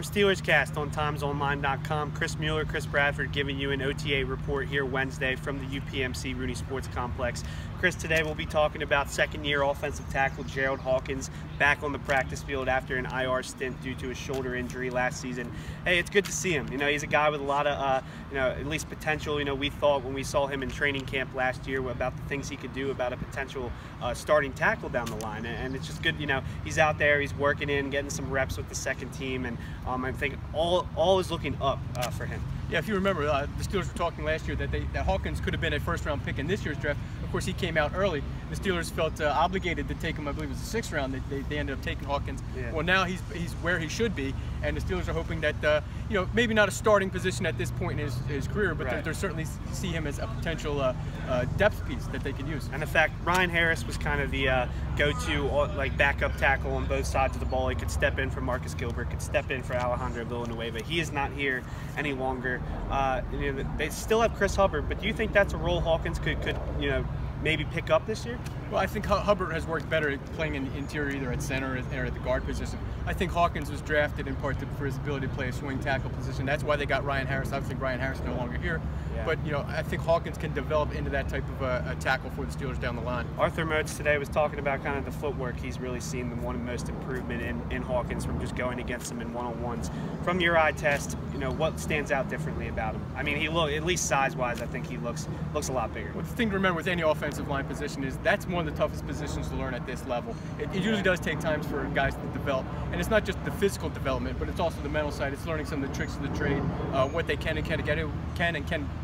SteelersCast on timesonline.com. Chris Mueller, Chris Bradford giving you an OTA report here Wednesday from the UPMC Rooney Sports Complex. Chris, today we'll be talking about second-year offensive tackle Jerald Hawkins back on the practice field after an IR stint due to a shoulder injury last season. Hey, it's good to see him. You know, he's a guy with a lot of, at least potential. You know, we thought when we saw him in training camp last year about the things he could do, about a potential starting tackle down the line. And it's just good, you know, he's out there, he's working in, getting some reps with the second team, and I think all is looking up for him. Yeah, if you remember, the Steelers were talking last year that Hawkins could have been a first-round pick in this year's draft. Of course, he came out early. The Steelers felt obligated to take him. I believe it was the sixth round. They ended up taking Hawkins. Yeah. Well, now he's where he should be, and the Steelers are hoping that maybe not a starting position at this point in his career, but right. they certainly see him as a potential depth piece that they could use. And in fact, Ryan Harris was kind of the go-to backup tackle on both sides of the ball. He could step in for Marcus Gilbert, could step in for Alejandro Villanueva. He is not here any longer. They still have Chris Hubbard, but do you think that's a role Hawkins could maybe pick up this year? Well, I think Hubbard has worked better at playing in the interior, either at center or at the guard position. I think Hawkins was drafted in part for his ability to play a swing tackle position. That's why they got Ryan Harris. Obviously, Ryan Harris is no longer here. Yeah. But, I think Hawkins can develop into that type of a tackle for the Steelers down the line. Arthur Moats today was talking about kind of the footwork. He's really seen the most improvement in Hawkins from just going against him in one-on-ones. From your eye test, what stands out differently about him? I mean, at least size-wise, I think he looks a lot bigger. Well, the thing to remember with any offensive line position is that's one of the toughest positions to learn at this level. It usually does take time for guys to develop, and it's not just the physical development, but it's also the mental side. It's learning some of the tricks of the trade, what they can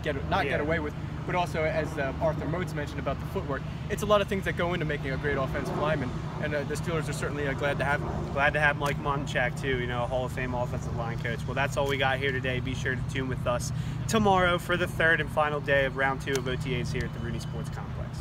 get away with. But also, as Arthur Moats mentioned about the footwork, it's a lot of things that go into making a great offensive lineman, and the Steelers are certainly glad to have him. Glad to have Mike Monchak too, a Hall of Fame offensive line coach. Well, that's all we got here today. Be sure to tune with us tomorrow for the third and final day of round 2 of OTAs here at the Rooney Sports Complex.